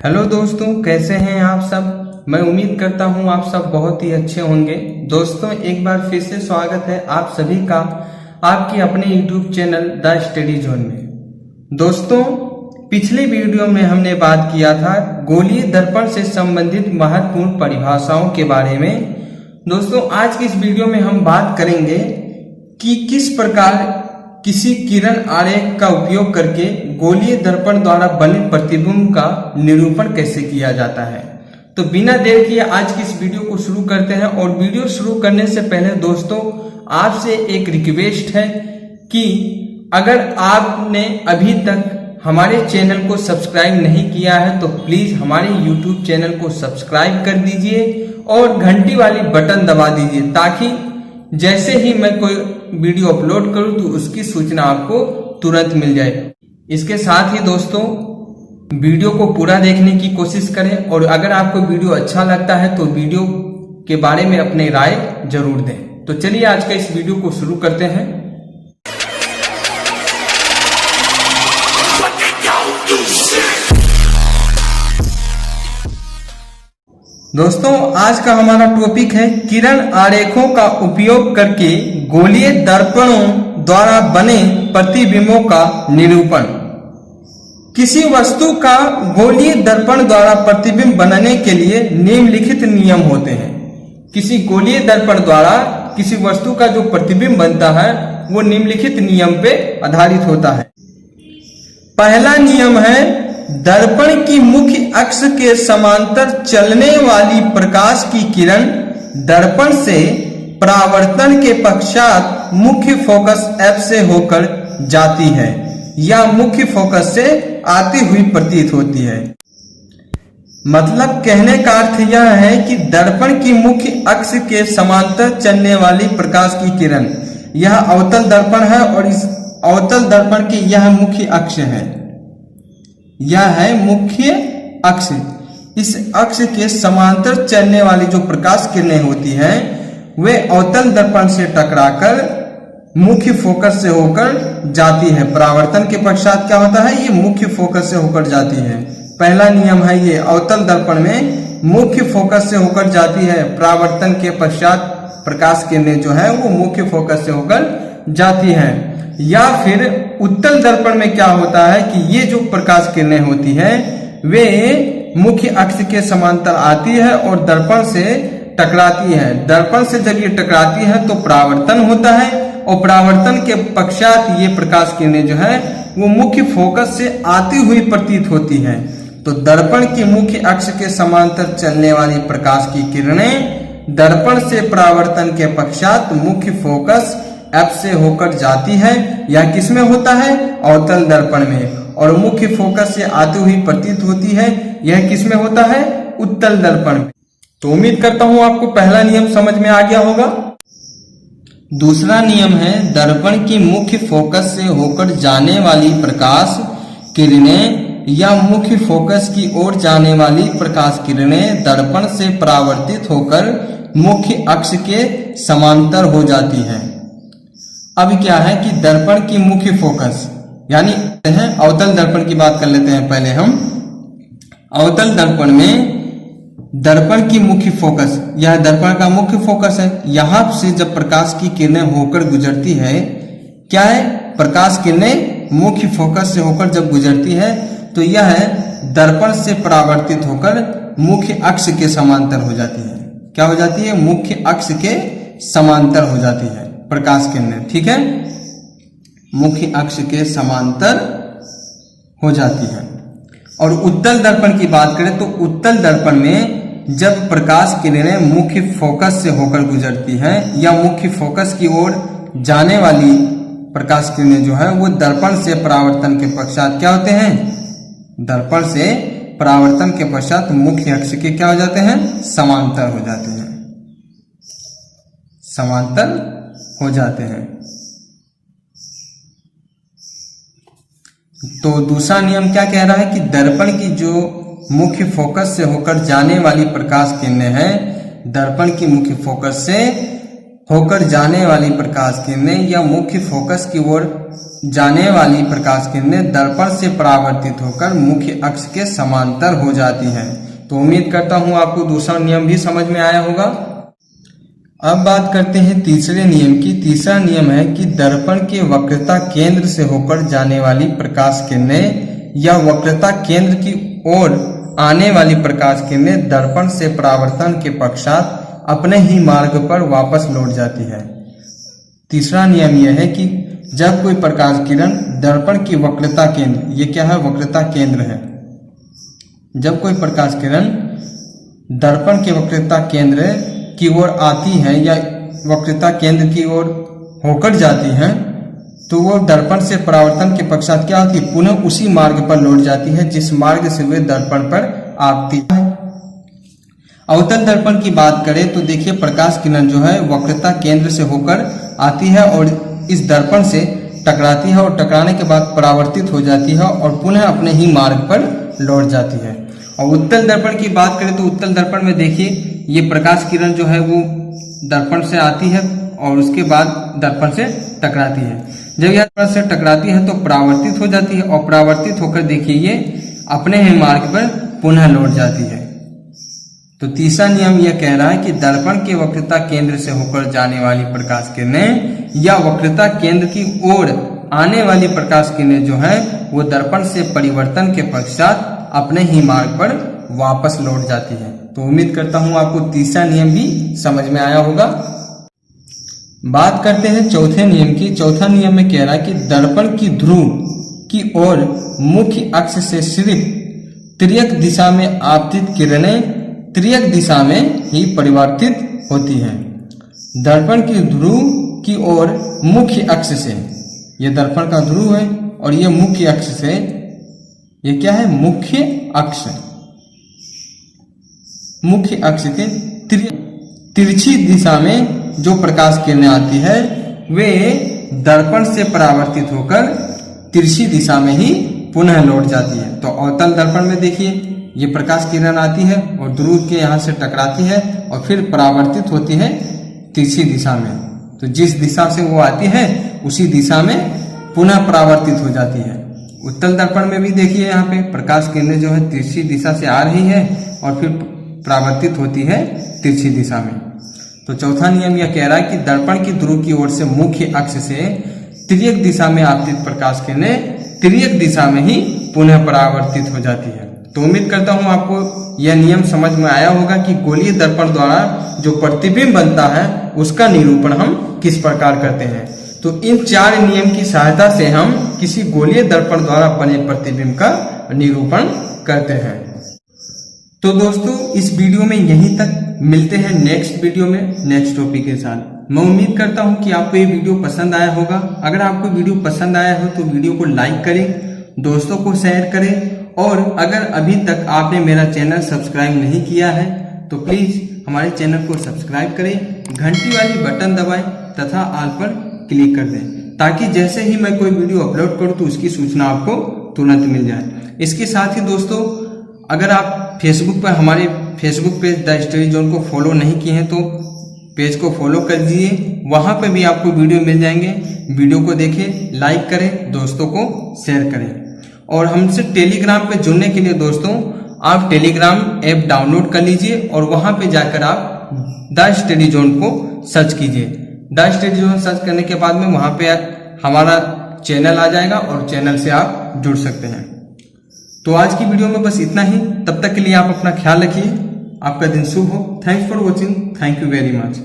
Hello दोस्तों, कैसे हैं आप सब। मैं उम्मीद करता हूं आप सब बहुत ही अच्छे होंगे। दोस्तों, एक बार फिर से स्वागत है आप सभी का आपके अपने YouTube channel the study zone में। दोस्तों, पिछले वीडियो में हमने बात किया था गोलीय दर्पण से संबंधित महत्वपूर्ण परिभाषाओं के बारे में। दोस्तों, आज की इस वीडियो में हम बात करेंगे कि किस प्रकार किसी किरण आरेख का उपयोग करके गोलीय दर्पण द्वारा बने प्रतिबिंब का निरूपण कैसे किया जाता है। तो बिना देर किए आज की इस वीडियो को शुरू करते हैं। और वीडियो शुरू करने से पहले दोस्तों, आपसे एक रिक्वेस्ट है कि अगर आपने अभी तक हमारे चैनल को सब्सक्राइब नहीं किया है तो प्लीज हमारे YouTube चैनल को सब्सक्राइब कर दीजिए और घंटी वाली बटन दबा दीजिए, ताकि जैसे ही मैं कोई वीडियो अपलोड करूं तो उसकी सूचना आपको तुरंत मिल जाए। इसके साथ ही दोस्तों, वीडियो को पूरा देखने की कोशिश करें और अगर आपको वीडियो अच्छा लगता है तो वीडियो के बारे में अपनी राय जरूर दें। तो चलिए आज का इस वीडियो को शुरू करते हैं। दोस्तों, आज का हमारा टॉपिक है किरण आरेखों का उपयोग करके गोलीय दर्पणों द्वारा बने प्रतिबिंबों का निरूपण। किसी वस्तु का गोलीय दर्पण द्वारा प्रतिबिंब बनने के लिए निम्नलिखित नियम होते हैं। किसी गोलीय दर्पण द्वारा किसी वस्तु का जो प्रतिबिंब बनता है वो निम्नलिखित नियम पे आधारित होता है। पहला नियम है, दर्पण की मुख्य अक्ष के समांतर चलने वाली प्रकाश की किरण दर्पण से परावर्तन के पश्चात मुख्य फोकस F से होकर जाती है या मुख्य फोकस से आती हुई प्रतीत होती है। मतलब कहने का अर्थ यह है कि दर्पण की मुख्य अक्ष के समांतर चलने वाली प्रकाश की किरण, यह अवतल दर्पण है और इस अवतल दर्पण की यह मुख्य अक्ष है। यह है मुख्य अक्ष। इस अक्ष के समांतर चलने वाली जो प्रकाश किरणें होती हैं वे अवतल दर्पण से टकराकर मुख्य फोकस से होकर जाती है। परावर्तन के पश्चात क्या होता है, ये मुख्य फोकस से होकर जाती है। पहला नियम है ये, अवतल दर्पण में मुख्य फोकस से होकर जाती है। परावर्तन के पश्चात प्रकाश किरणें जो है वो मुख्य फोकस से होकर जाती है। या फिर उत्तल दर्पण में क्या होता है कि ये जो प्रकाश किरणें होती है वे मुख्य अक्ष के समांतर आती है और दर्पण से टकराती है। दर्पण से जब ये टकराती है तो परावर्तन होता है और परावर्तन के पश्चात ये प्रकाश किरणें जो है वो मुख्य फोकस से आती हुई प्रतीत होती है। तो दर्पण की मुख्य अक्ष के समांतर चलने वाली प्रकाश की किरणें दर्पण से परावर्तन के पश्चात मुख्य फोकस F से होकर जाती है। यह किसमें होता है, अवतल दर्पण में। और मुख्य फोकस से आती हुई प्रतीत होती है, यह किसमें होता है, उत्तल दर्पण में। तो उम्मीद करता हूं आपको पहला नियम समझ में आ गया होगा। दूसरा नियम है, दर्पण की मुख्य फोकस से होकर जाने वाली प्रकाश किरणें या मुख्य फोकस की ओर जाने वाली प्रकाश किरणें दर्पण से परावर्तित होकर मुख्य अक्ष के समांतर हो जाती है। अब क्या है कि दर्पण की मुख्य फोकस, यानी अवतल दर्पण की बात कर लेते हैं पहले हम। अवतल दर्पण में दर्पण की मुख्य फोकस, यह दर्पण का मुख्य फोकस है। यहां से जब प्रकाश की किरणें होकर गुजरती है, क्या है, प्रकाश किरणें मुख्य फोकस से होकर जब गुजरती है तो यह दर्पण से परावर्तित होकर मुख्य अक्ष के समांतर हो जाती है। क्या हो जाती है, मुख्य अक्ष के समांतर हो जाती है प्रकाश किरणें, ठीक है, मुख्य अक्ष के समांतर हो जाती है। और उत्तल दर्पण की बात करें तो उत्तल दर्पण में जब प्रकाश किरणें मुख्य फोकस से होकर गुजरती हैं या मुख्य फोकस की ओर जाने वाली प्रकाश किरणें जो है वो दर्पण से परावर्तन के पश्चात क्या होते हैं, दर्पण से परावर्तन के पश्चात मुख्य अक्ष के क्या हो जाते हैं, समांतर हो जाते हैं, समांतर हो जाते हैं। तो दूसरा नियम क्या कह रहा है कि दर्पण की जो मुख्य फोकस से होकर जाने वाली प्रकाश किरणें हैं दर्पण की मुख्य फोकस से होकर जाने वाली प्रकाश किरणें या मुख्य फोकस की ओर जाने वाली प्रकाश किरणें दर्पण से परावर्तित होकर मुख्य अक्ष के समांतर हो जाती हैं। तो उम्मीद करता हूं आपको दूसरा नियम भी समझ में आया होगा। अब बात करते हैं तीसरे नियम की। तीसरा नियम है कि दर्पण के वक्रता केंद्र से होकर जाने वाली प्रकाश किरणें या वक्रता केंद्र की ओर आने वाली प्रकाश किरणें दर्पण से परावर्तन के पश्चात अपने ही मार्ग पर वापस लौट जाती है। तीसरा नियम यह है कि जब कोई प्रकाश किरण दर्पण की वक्रता केंद्र, ये क्या है, वक्रता केंद्र है, जब कोई प्रकाश किरण दर्पण के वक्रता केंद्र की ओर आती है या वक्रता केंद्र की ओर होकर जाती है तो वो दर्पण से परावर्तन के पश्चात क्या होती है, पुनः उसी मार्ग पर लौट जाती है जिस मार्ग से वे दर्पण पर आती है। अवतल दर्पण की बात करें तो देखिए प्रकाश किरण जो है वक्रता केंद्र से होकर आती है और इस दर्पण से टकराती है और टकराने के बाद परावर्तित हो जाती है और पुनः अपने ही मार्ग पर लौट जाती है। और उत्तल दर्पण की बात करें तो उत्तल दर्पण में देखिए ये प्रकाश किरण जो है वो दर्पण से आती है और उसके बाद दर्पण से टकराती है। जब यह दर्पण से टकराती है तो परावर्तित हो जाती है और परावर्तित होकर देखिए ये अपने ही मार्ग पर पुनः लौट जाती है। तो तीसरा नियम यह कह रहा है कि दर्पण के वक्रता केंद्र से होकर जाने वाली प्रकाश किरणें या वक्रता केंद्र की ओर आने वाली प्रकाश किरणें जो है वो दर्पण से परिवर्तन के पश्चात अपने ही मार्ग पर वापस लौट जाती है। तो उम्मीद करता हूं आपको तीसरा नियम भी समझ में आया होगा। बात करते हैं चौथे नियम की। चौथा नियम में कह रहा है कि दर्पण की ध्रुव की ओर मुख्य अक्ष से सिर्फ तिर्यक दिशा में आपतित किरणें तिर्यक दिशा में ही परिवर्तित होती हैं। दर्पण की ध्रुव की ओर मुख्य अक्ष से, यह दर्पण का ध्रुव है और यह मुख्य अक्ष से, ये क्या है, मुख्य अक्ष, मुख्य अक्ष के तिरछी दिशा में जो प्रकाश किरणें आती है वे दर्पण से परावर्तित होकर तिरछी दिशा में ही पुनः लौट जाती है। तो अवतल दर्पण में देखिए ये प्रकाश किरण आती है और ध्रुव के यहाँ से टकराती है और फिर परावर्तित होती है तिरछी दिशा में। तो जिस दिशा से वो आती है उसी दिशा में पुनः परावर्तित हो जाती है। उत्तल दर्पण में भी देखिए यहाँ पे प्रकाश किरणें जो है तिरछी दिशा से आ रही है और फिर परावर्तित होती है तिरछी दिशा में। तो चौथा नियम यह कह रहा है कि दर्पण की ध्रुव की ओर से मुख्य अक्ष से तिर्यक दिशा में आपतित प्रकाश किरणें तिर्यक दिशा में ही पुनः परावर्तित हो जाती है। तो उम्मीद करता हूं आपको यह नियम समझ में आया होगा कि गोलीय दर्पण द्वारा जो प्रतिबिंब बनता है उसका निरूपण हम किस प्रकार करते हैं। तो इन चार नियम की सहायता से हम किसी गोलीय दर्पण द्वारा बने प्रतिबिंब का निरूपण करते हैं। तो दोस्तों इस वीडियो में यहीं तक, मिलते हैं नेक्स्ट वीडियो में नेक्स्ट टॉपिक के साथ। मैं उम्मीद करता हूं कि आपको ये वीडियो पसंद आया होगा। अगर आपको वीडियो पसंद आया हो तो वीडियो को लाइक करें, दोस्तों को शेयर करें और अगर अभी तक आपने मेरा चैनल सब्सक्राइब नहीं किया है तो प्लीज हमारे चैनल को सब्सक्राइब करें, घंटी वाली बटन दबाएं तथा ऑल पर क्लिक कर दें ताकि जैसे ही मैं कोई वीडियो अपलोड करूं तो उसकी सूचना आपको तुरंत मिल जाए। इसके साथ ही दोस्तों अगर आप फेसबुक पर हमारे Facebook page the study zone को फॉलो नहीं किए हैं तो पेज को फॉलो कर दीजिए, वहां पे भी आपको वीडियो मिल जाएंगे। वीडियो को देखें, लाइक करें, दोस्तों को शेयर करें। और हमसे टेलीग्राम पे जुड़ने के लिए दोस्तों आप टेलीग्राम ऐप डाउनलोड कर लीजिए और वहां पे जाकर आप द स्टडी जोन को सर्च कीजिए। द स्टडी जोन सर्च करने के बाद में वहां पे हमारा चैनल आ जाएगा और चैनल से आप जुड़ सकते हैं। तो आज की वीडियो में बस इतना ही। तब तक के लिए आप अपना ख्याल रखिए। आपका दिन शुभ हो। Thanks for watching. Thank you very much.